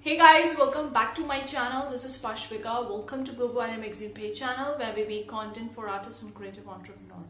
Hey guys, welcome back to my channel. This is Pashvika. Welcome to GLOBO and Magazine page channel where we make content for artists and creative entrepreneur.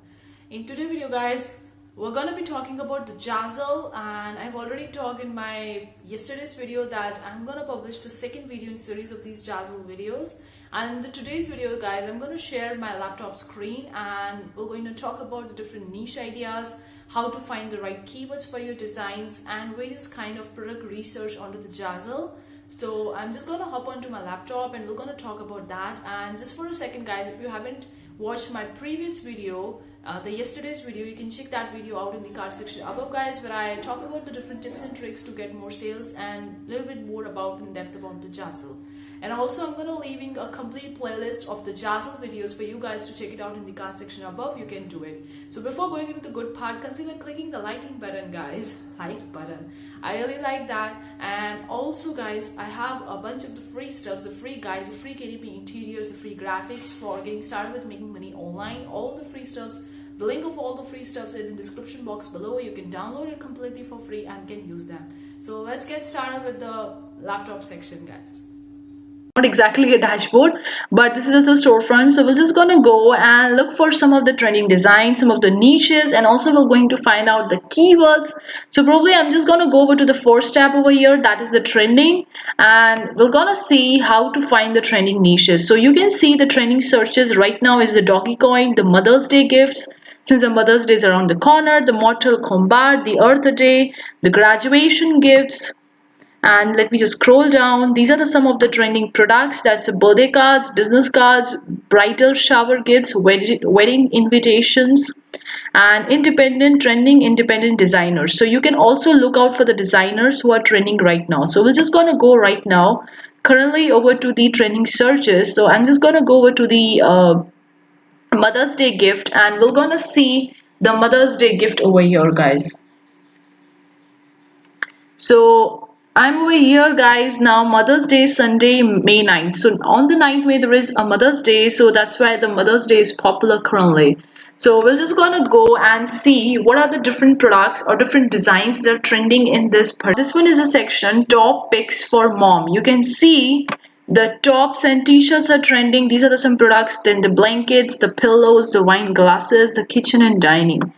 In today's video guys, we're gonna be talking about the ZAZZLE, and I've already talked in my yesterday's video that I'm gonna publish the second video in series of these ZAZZLE videos. And in today's video guys, I'm gonna share my laptop screen and we're going to talk about the different niche ideas, how to find the right keywords for your designs, and various kind of product research onto the ZAZZLE. So I'm just gonna hop onto my laptop and we're gonna talk about that. And just for a second guys, if you haven't watched my previous video, the yesterday's video, you can check that video out in the card section above guys, where I talk about the different tips and tricks to get more sales and a little bit more about in depth about the ZAZZLE. And also I'm gonna leaving a complete playlist of the ZAZZLE videos for you guys to check it out in the card section above. You can do it. So before going into the good part, consider clicking the liking button guys. Like button, I really like that. And also guys, I have a bunch of the free stuffs, the free guides, the free KDP interiors, the free graphics for getting started with making money online. All the free stuffs, the link of all the free stuffs is in the description box below. You can download it completely for free and can use them. So let's get started with the laptop section guys. Not exactly a dashboard, but this is just the storefront. So we're just gonna go and look for some of the trending designs, some of the niches, and also we're going to find out the keywords. So probably I'm just gonna go over to the first tab over here, that is the trending, and we're gonna see how to find the trending niches. So you can see the trending searches right now is the doggy coin, the Mother's Day gifts, since the Mother's Day is around the corner, the Mortal Kombat, the Earth Day, the graduation gifts. And let me just scroll down. These are some of the trending products. That's a birthday cards, business cards, bridal shower gifts, wedding invitations, and trending independent designers. So you can also look out for the designers who are trending right now. So we're just gonna go right now currently over to the trending searches. So I'm just gonna go over to the Mother's Day gift, and we're gonna see the Mother's Day gift over here guys. So I'm over here guys now. Mother's Day Sunday May 9th. So on the 9th May there is a Mother's Day, so that's why the Mother's Day is popular currently. So we're just gonna go and see what are the different products or different designs that are trending in this part. This one is a section top picks for mom. You can see the tops and t-shirts are trending. These are some products. Then the blankets, the pillows, the wine glasses, the kitchen and dining.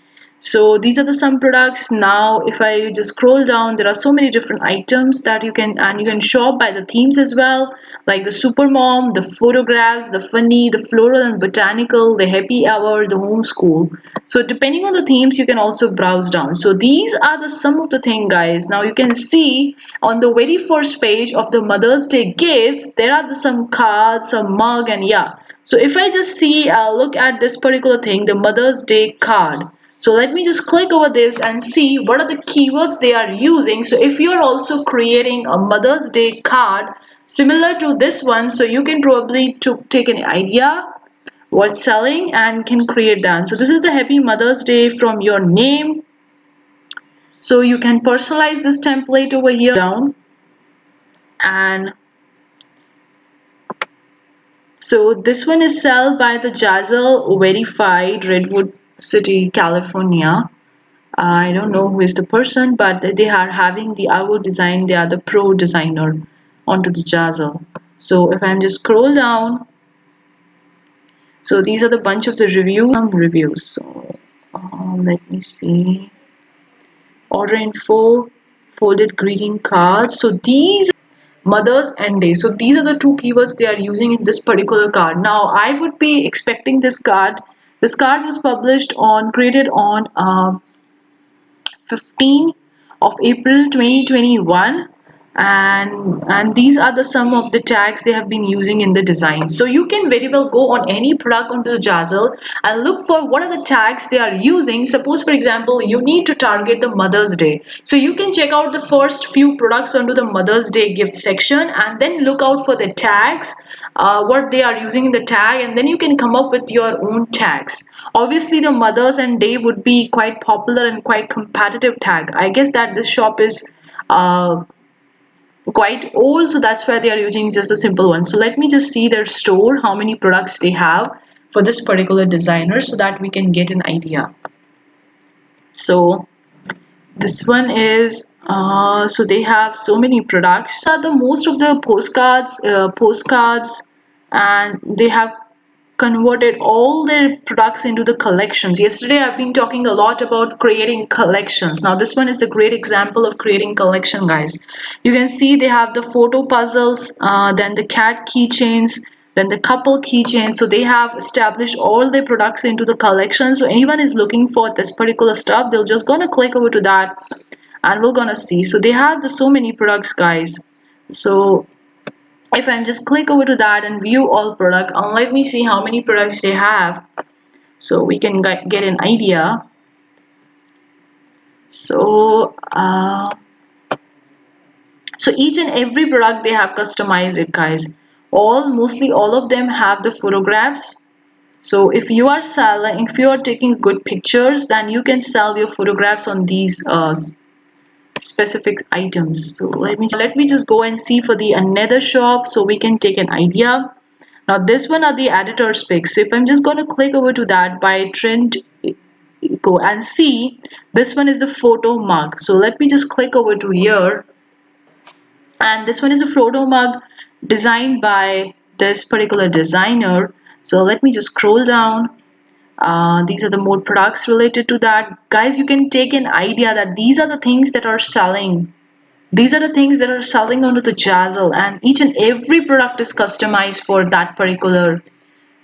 So these are some products. Now if I just scroll down, there are so many different items that you can shop by the themes as well, like the super mom, the photographs, the funny, the floral and botanical, the happy hour, the homeschool. So depending on the themes you can also browse down. So these are some of the thing guys. Now you can see on the very first page of the Mother's Day gifts, there are some cards, some mug, and yeah. So if I just see look at this particular thing, the Mother's Day card. So let me just click over this and see what are the keywords they are using. So if you're also creating a Mother's Day card similar to this one, so you can probably take an idea what's selling and can create that. So this is the Happy Mother's Day from your name. So you can personalize this template over here down. And so this one is sold by the ZAZZLE verified Redwood City, California. I don't know who is the person, but they are having the hour design. They are the pro designer onto the ZAZZLE. So if I'm just scroll down, so these are the bunch of the reviews. So let me see. Order info, folded greeting cards. So these Mothers and Day. So these are the two keywords they are using in this particular card. Now I would be expecting this card. This card was created on 15 of April 2021, and these are some of the tags they have been using in the design. So you can very well go on any product onto the ZAZZLE and look for what are the tags they are using. Suppose for example you need to target the Mother's Day, so you can check out the first few products onto the Mother's Day gift section and then look out for the tags, what they are using in the tag, and then you can come up with your own tags. Obviously the Mother's and Day would be quite popular and quite competitive tag. I guess that this shop is quite old, so that's why they are using just a simple one. So let me just see their store, how many products they have for this particular designer, so that we can get an idea. So this one is So they have so many products. Are the most of the postcards, and they have converted all their products into the collections. Yesterday, I've been talking a lot about creating collections. Now, this one is a great example of creating collection, guys. You can see they have the photo puzzles, then the cat keychains, then the couple keychains. So they have established all their products into the collection. So anyone is looking for this particular stuff, they'll just gonna click over to that and we're gonna see. So they have so many products, guys. So if I'm just click over to that and view all product, and let me see how many products they have, so we can get an idea. So so each and every product they have customized it, guys. Mostly all of them have the photographs. So if you are selling, if you are taking good pictures, then you can sell your photographs on these specific items. So let me just go and see for the another shop so we can take an idea. Now this one are the editor's picks. So if I'm just going to click over to that by trend, go and see, this one is the photo mug. So let me just click over to here, and this one is a photo mug designed by this particular designer. So let me just scroll down. These are the more products related to that, guys. You can take an idea that these are the things that are selling. These are the things that are selling onto the Zazzle, and each and every product is customized for that particular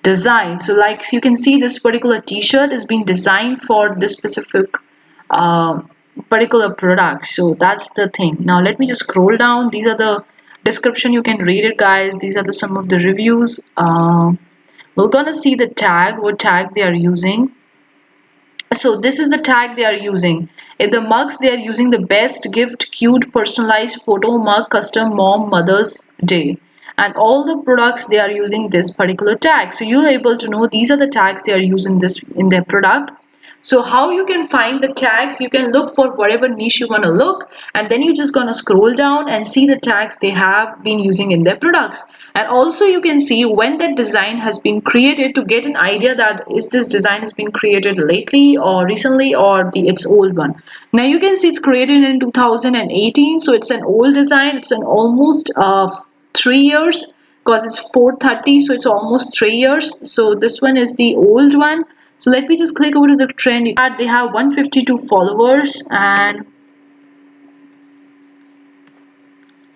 design. So like you can see, this particular t-shirt is being designed for this specific uh, particular product. So that's the thing. Now let me just scroll down. These are the description, you can read it, guys. These are some of the reviews. We're gonna see the tag, what tag they are using. So this is the tag they are using. In the mugs, they are using the best gift, cute, personalized photo mug, custom mom Mother's Day. And all the products they are using this particular tag. So you're able to know these are the tags they are using this in their product. So how you can find the tags, you can look for whatever niche you want to look, and then you're just going to scroll down and see the tags they have been using in their products. And also you can see when that design has been created to get an idea that is this design has been created lately or recently or its old one. Now you can see it's created in 2018, so it's an old design. It's an almost 3 years, because it's 430, so it's almost 3 years. So this one is the old one. So let me just click over to the trend. They have 152 followers, and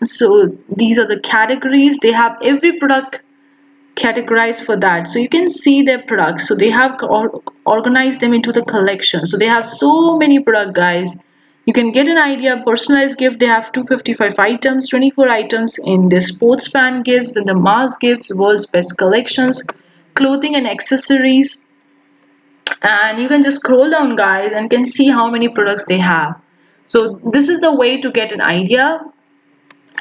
so these are the categories. They have every product categorized for that, so you can see their products. So they have organized them into the collection. So they have so many product, guys. You can get an idea. Personalized gift, they have 255 items, 24 items in the sports fan gifts, then the mass gifts, world's best collections, clothing and accessories. And you can just scroll down, guys, and can see how many products they have. So this is the way to get an idea.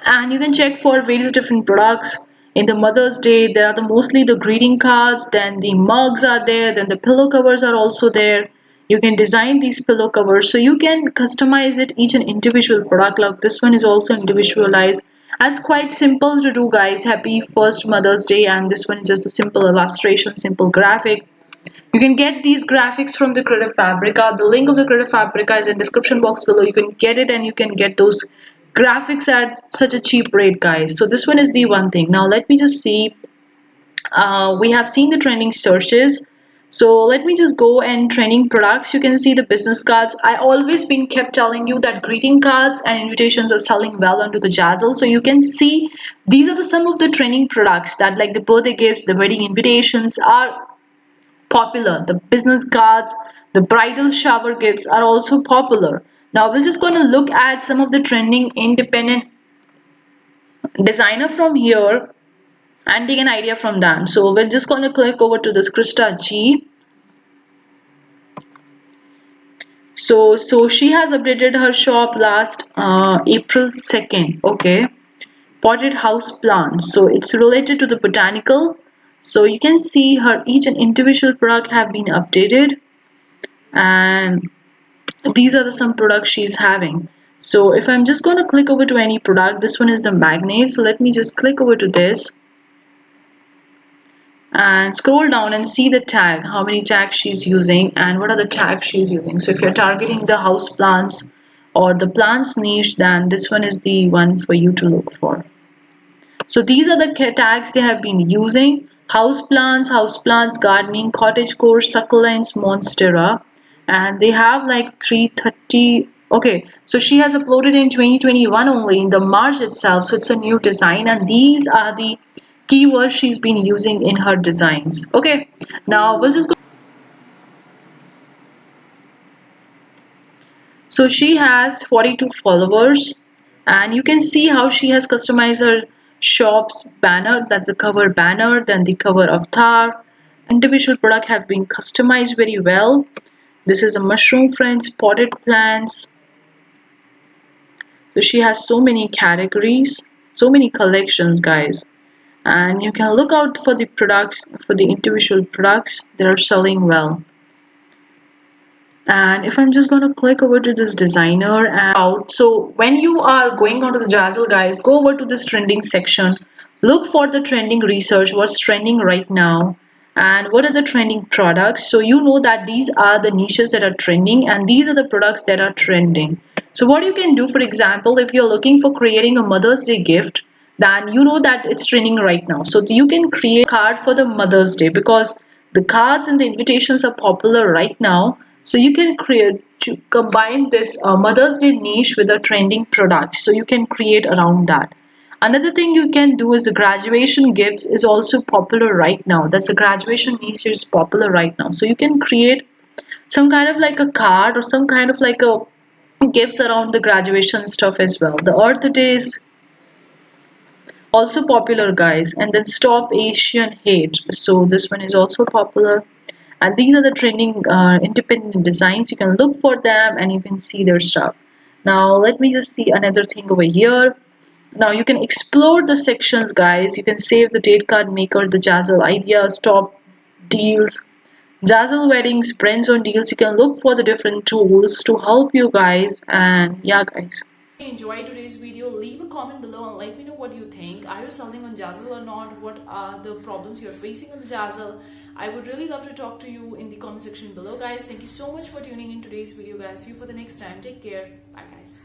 And you can check for various different products. In the Mother's Day, there are mostly the greeting cards, then the mugs are there, then the pillow covers are also there. You can design these pillow covers, so you can customize it each and individual product. Like this one is also individualized. That's quite simple to do, guys. Happy first Mother's Day. And this one is just a simple illustration, simple graphic. You can get these graphics from the Creative Fabrica. The link of the Creative Fabrica is in description box below. You can get it, and you can get those graphics at such a cheap rate, guys. So this one is the one thing. Now let me just see. We have seen the trending searches. So let me just go and trending products. You can see the business cards. I always been kept telling you that greeting cards and invitations are selling well onto the Zazzle. So you can see these are some of the trending products that, like the birthday gifts, the wedding invitations, are popular. The business cards, the bridal shower gifts are also popular. Now we're just going to look at some of the trending independent designer from here and take an idea from them. So we're just going to click over to this Krista G. So she has updated her shop last April 2nd. Okay, potted house plants. So it's related to the botanical. So you can see her each and individual product have been updated, and these are some products she's having. So if I'm just going to click over to any product, this one is the magnet. So let me just click over to this and scroll down and see the tag, how many tags she's using and what are the tags she's using. So if you're targeting the house plants, or the plants niche, then this one is the one for you to look for. So these are the tags they have been using: houseplants, gardening, cottagecore, succulents, monstera, and they have like 330. Okay, so she has uploaded in 2021 only in the March itself, so it's a new design, and these are the keywords she's been using in her designs. Okay, now we'll just go. So she has 42 followers, and you can see how she has customized her shop's banner. That's the cover banner, then the cover avatar. Individual product have been customized very well. This is a mushroom friends, potted plants. So she has so many categories, so many collections, guys. And you can look out for the products, for the individual products that are selling well. And if I'm just going to click over to this designer and out, so when you are going onto the Zazzle, guys, go over to this trending section, look for the trending research, what's trending right now, and what are the trending products. So you know that these are the niches that are trending, and these are the products that are trending. So what you can do, for example, if you're looking for creating a Mother's Day gift, then you know that it's trending right now. So you can create a card for the Mother's Day, because the cards and the invitations are popular right now. So you can create to combine this Mother's Day niche with a trending product. So you can create around that. Another thing you can do is the graduation gifts is also popular right now. That's a graduation niche is popular right now. So you can create some kind of like a card or some kind of like a gifts around the graduation stuff as well. The Earth Day is also popular, guys. And then Stop Asian Hate, so this one is also popular. And these are the trending independent designs. You can look for them and you can see their stuff. Now let me just see another thing over here. Now you can explore the sections, guys. You can save the date card maker, the Zazzle ideas, top deals, Zazzle weddings, brands on deals. You can look for the different tools to help you guys. And yeah, guys. If you enjoyed today's video, leave a comment below and let me know what you think. Are you selling on Zazzle or not? What are the problems you're facing on the Zazzle? I would really love to talk to you in the comment section below, guys. Thank you so much for tuning in today's video, guys. See you for the next time. Take care. Bye, guys.